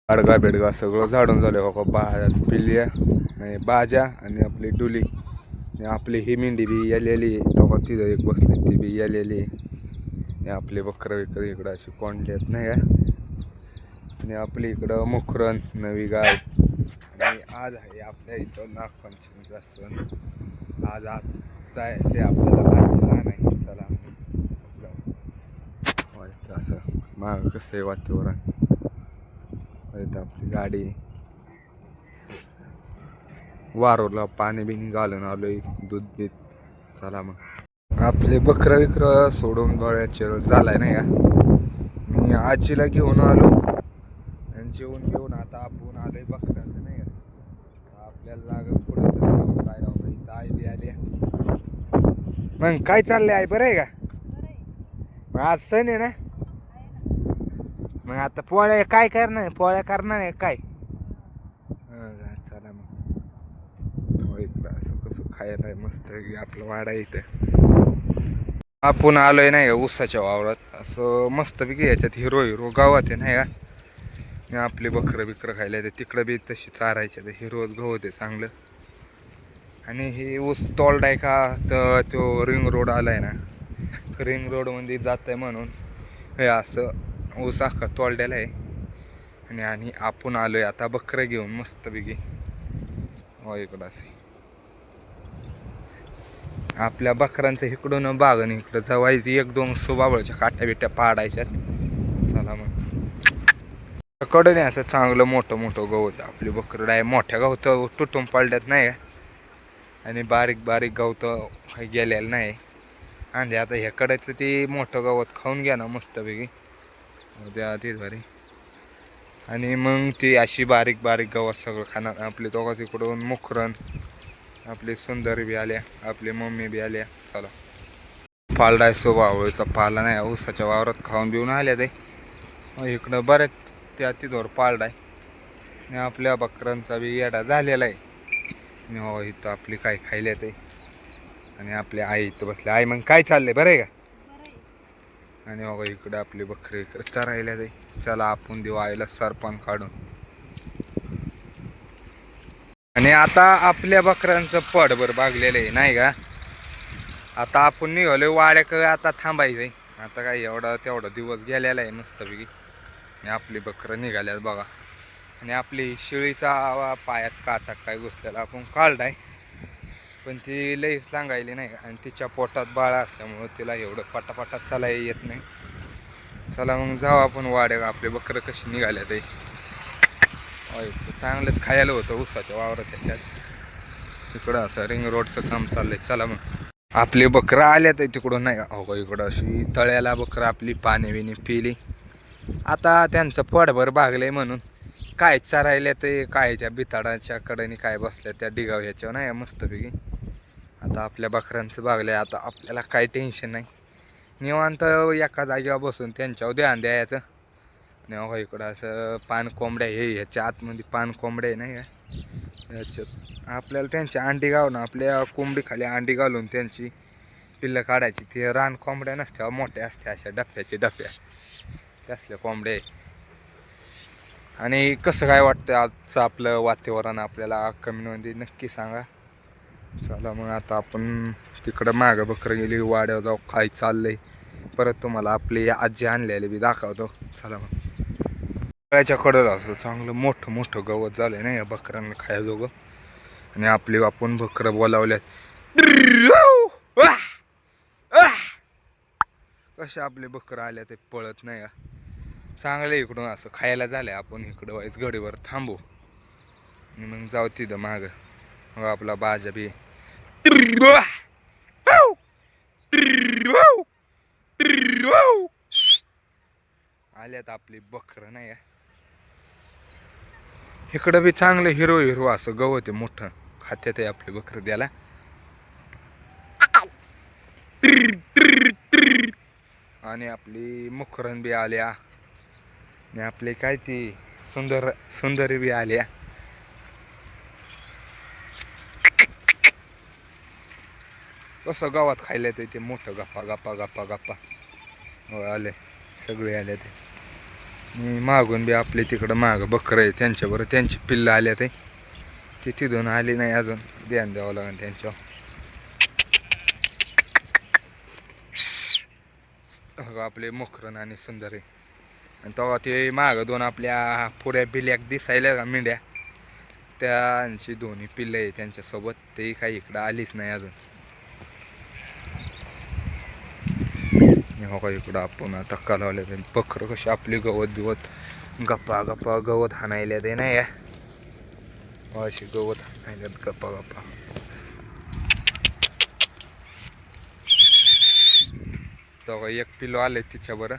आडगा बेडगा सगळं झाडून झालं हो का. पिल्ल्या नाही बाजा आणि आपली डुली आणि आपली ही मेंढी बी यालेली तेव्हा तिथं एक बसली ती बी यालेली आणि आपले बकरं विकर इकडं अशी कोंडल्यात नाही का. आणि आपली इकडं मुखरण नवी गाय. आणि आज आहे आपल्या इथं नागपंचमीचा सण. आज जायचे आपल्याला भाजीला नाही. चला असं माग कसं आहे वातावरण. आपली गाडी वारोला पाणी बिनी घालून आलोय दूध बीत. चला मग आपले बकरं विकर सोडून बळ्याचे झालाय नाही का. मी आजीला घेऊन आलो आणि जेवण घेऊन आता आपण आलोय बकऱ्याचं नाही का. आपल्याला लागत पुढे तरी काय इथं आई बी आली. मग काय चाललंय आई बरं आहे का. मग आज सण आहे ना. मग आता पोळ्या काय करणार पोळ्या करणार आहे काय. चला मग असं कसं खायला मस्त आपलं वाडा इथं. आपण आलोय नाही का ऊसाच्या वावरात असं मस्तपैकी याच्यात हिरो गावात आहे नाही का. आपले बकरं बिकरं खायला येते तिकडं बी तशी चारायचे ते हिरो गवत आहे चांगलं. आणि हे ऊस तोलड आहे का तर तो रिंग रोड आलाय ना. रिंग रोडमध्ये जात आहे म्हणून हे असं ऊस अख्खा तोलड्याला आहे. आणि आपण आलोय आता बकरं घेऊन मस्तपैकी हो इकडं असे. आपल्या बकरांचं इकडून बाग आणि इकडं जवायची एक दोन सुबाबळच्या काट्या बिट्या पाडायच्यात. चला मग कडे असं चांगलं मोठं मोठं गवत आपली बकरं आहे. मोठ्या गवत तुटून पडल्यात नाही आणि बारीक बारीक गवत गेलेलं नाही. आणि आता ह्याकडेचं ते मोठं गवत खाऊन घ्या ना मस्तपैकी उद्या तीच भारी. आणि मग ती अशी बारीक बारीक गवत सगळं खाणार. आपली दोघं तिकडून मुखरण आपली सुंदर बी आल्या आपली मम्मी बी आल्या. चला पालडाय सोबावळीचा पाला नाही ऊसाच्या वावरात खाऊन बिऊन आल्या ते. इकडं बऱ्याच त्या तिथवर पालडाय आणि आपल्या बकरांचा बी येडा झालेला आहे. आणि हो इथं आपली काय खायला ते. आणि आपल्या आई इथं बसल्या. आई मग काय चाललंय बरं आहे का. आणि बघा इकडे आपली बकरी इकडे चरायला जाई. चला आपण देऊ आईला सरपण काढून. आणि आता आपल्या बकऱ्यांचं पडभर बागलेलं आहे नाही का. आता आपण निघालो वाड्याकडे आता थांबायचंय. आता काय एवढा तेवढा दिवस गेलेला आहे मस्तपैकी. आणि आपली बकरं निघाल्यात बघा. आणि आपली शिळीचा पायात काटा काय घुसलेला आपण काढलाय पण ती लई सांगायली नाही. आणि तिच्या पोटात बाळ असल्यामुळं तिला एवढं पटापटा चालायला येत नाही. चला मग जाऊ आपण वाड्या. आपले बकरं कशी निघाल्या ते चांगलंच खायला होतं ऊसाच्या वावरात त्याच्यात. इकडं असं रिंग रोडचं काम चाललंय. चला मग आपली बकरं आल्या तर तिकडून नाही हो इकडं अशी तळ्याला बकरं आपली पाणी बिणी पिली. आता त्यांचं पडभर भागलंय म्हणून काय चरायला ते काय त्या बिताडाच्या कडेने काय बसल्या त्या डिगाव ह्याच्यावर नाही मस्तपैकी. आता आपल्या बकऱ्यांचं भागलंय. आता आपल्याला काही टेन्शन नाही. निवांत एका जागेवर बसून त्यांच्यावर ध्यान द्यायचं. आणि इकडं असं पान कोंबड्या हे ह्याच्या आतमध्ये पान कोंबड्या नाही का ह्याच्यात आपल्याला त्यांची अंडी घालून आपल्या कोंबडी खाली अंडी घालून त्यांची पिल्लं काढायची. ते रान कोंबड्या नसत्या मोठ्या असत्या अशा डफ्याचे डफ्या त्यासल्या कोंबड्या. आणि कसं काय वाटतं आजचं आपलं वातावरण आपल्याला कमेंटमध्ये नक्की सांगा. चला मग आता आपण तिकडं मागं बकरं गेली वाड्यावर जाऊ काय चाललंय परत तुम्हाला आपली आजी आणलेली बी दाखवतो. चला मग त्याच्या कडं असं चांगलं मोठं मोठं गवत झालंय ना या बकऱ्यांना खायजोगं. आणि आपली आपण बकरं बोलावल्यात कशा आपले बकरं आल्या ते पळत नाही का. चांगलं इकडून असं खायला झालंय. आपण इकडं वाईस गडीवर थांबू आणि मग जाऊ तिथं मागं. मग आपला बाजा बी आल्यात आपली बकरं नाही का. इकडं बी चांगलं हिरो हिरो असं गवत आहे मोठं खात्यात आहे आपली बकरं द्याला. आणि आपली मुखरण बी आल्या आणि आपली काय ती सुंदरी बी आल्या. कसं गावात खायला ते मोठं गप्पा गप्पा गप्पा गप्पा आले सगळे आले ते. मागून बी आपले तिकडं मागं बकरं आहे त्यांच्याबरोबर त्यांची पिल्लं आल्या ते तिथून आली नाही अजून ध्यान द्यावं लागेल त्यांच्यावर. आपले मोखरण आणि सुंदर आहे. आणि तेव्हा ते मागं दोन आपल्या पुऱ्या बिल्याक दिसायला का मेंढ्या त्यांची दोन्ही पिल्लं आहे त्यांच्यासोबत ते काही इकडं आलीच नाही अजून. हो का इकडं आपण आता कालवले बकरं कशी आपली गवत बिवत गप्पा गप्पा गवत हाणायला ते नाही अशी गवत हाणायल्यात गप्पा गप्पा. तेव्हा एक पिल्लो आले तिच्याबरं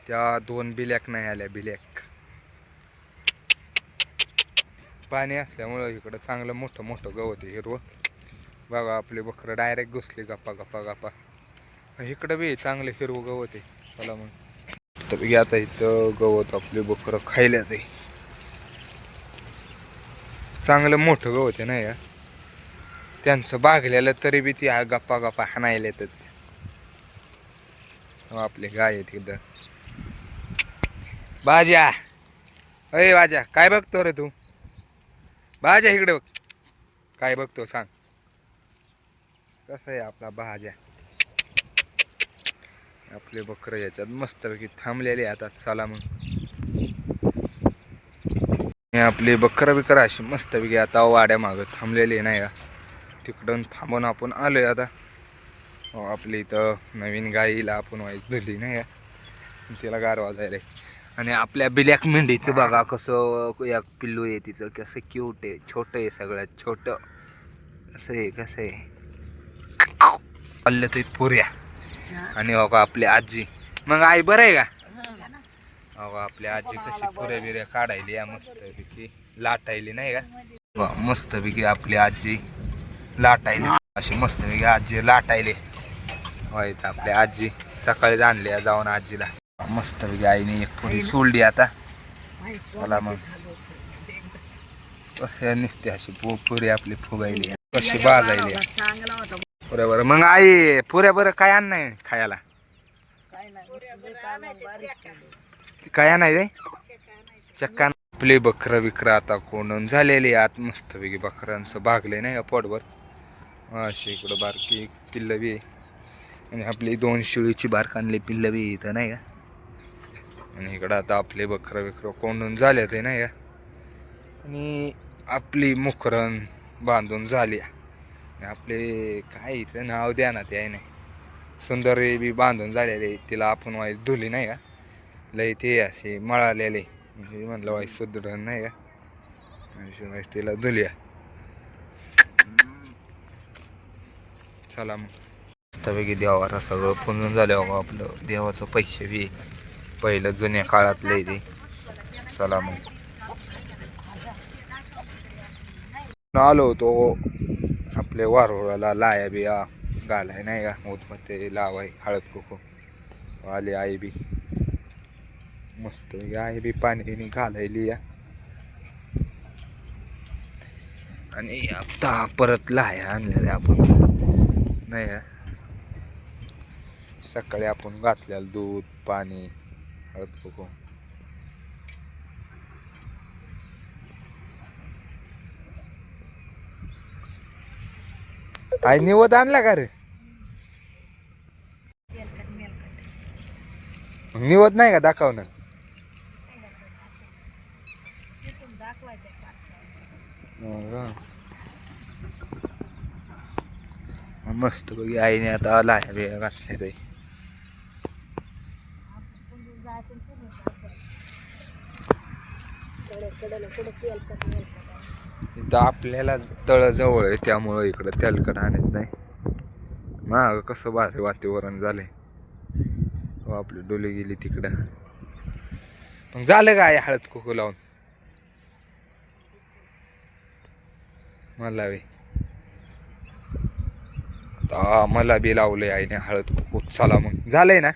त्या दोन बिल्याक नाही आल्या बिल्याक. पाणी असल्यामुळं इकडं चांगलं मोठं मोठं गवत आहे हिरवं. बघा आपले बकरं डायरेक्ट घुसली गप्पा गप्पा गप्पा. इकडं बी चांगलं हिरवं गवत आहे. चला मग तर आता इथं गवत आपले बकरं खायला ते चांगलं मोठं गवत आहे नाही का त्यांचं बागलेलं तरी बी ती गप्पा गप्पा हाणायलेतच. आपले गाय आहेत इथं. बाजा अय बाजा काय बघतो रे तू? बाजा इकडे बघ काय बघतो सांग. कसं आहे आपला बाजा आपले बकरं याच्यात मस्तपैकी थांबलेले आता. चला मग आपली बकरं बिकरं अशी मस्तपैकी आता वाड्या मागं थांबलेली नाही का तिकडून थांबून आपण आलोय आता. आपली इथं नवीन गाईला आपण वाईट धुली नाही का तिला गारवा जायला. आणि आपल्या बिल्याक मेंढीचं बघा कसं एक पिल्लू आहे तिचं कसं क्यूट आहे. छोटं आहे सगळ्यात छोटं. कसं आहे कसं आहे पल्लं ते पुऱ्या. आणि हो का आपली आजी मग आई बरं आहे का? हो आपली आजी कशी पुऱ्या बिऱ्या काढायली या मस्तपैकी लाटायली नाही का मस्तपैकी आपली आजी लाटायली अशी मस्तपैकी आजी लाटायली. होय आपली आजी सकाळी आणली जाऊन आजीला मस्तपैकी आईने एक पुरी सोडली आता. मला मग कसे निसते अशी पुरी आपली फुगायली कशी बाजायली बरोबर. मग आई पुऱ्या बरं काय आण नाही खायला काय नाही रे चक्का. आपले बकरं बिकरं आता कोंडून झालेली आत मस्तपैकी बकरांचं भागले नाही का पोटभर. अशी इकडं बारकी पिल्लं बी आणि आपली दोन शिळीची बारकानली पिल्लं बी इथं नाही का. आणि इकडं आता आपले बकरं बिकरं कोंडून झाले ते नाही का. आणि आपली मुखरण बांधून झाली. आपले काय इथं नाव द्या ना ते आहे नाही सुंदर बी बांधून झालेले तिला आपण वाईट धुली नाही का लई ते असे मळालेले म्हणजे म्हणलं वाईट सुदृढ नाही का वाईट तिला धुल्या. चला मग मस्तपैकी देवाला सगळं पुंजून झालं आपलं देवाचं पैसे बी पहिलं जुन्या काळातलं ते. चला मग आलो होतो आपले वारोळाला लाया बिया घालाय नाही का उदबत्ती लावाय हळद कुकू आली आई बी मस्त आई बी पाणी बिणी घालायली या. आणि आता परत लाया आणलेल्या आपण नाही का सकाळी आपण घातलेलं दूध पाणी हळद कुकू. आई निवद आणला का रे? निवद नाही का दाखवणं मस्त बघी आईने आता लाया बिया घातल्या ते. इथं आपल्याला तळ जवळ आहे त्यामुळं इकडं तेलकट आणत नाही. माग कसं भारी वातावरण झालंय. आपली डोली गेली तिकडं. मग झालं काय हळद कुकू लावून मला मला बी लावलंय आईने हळद कुकू. चला मग झालंय ना.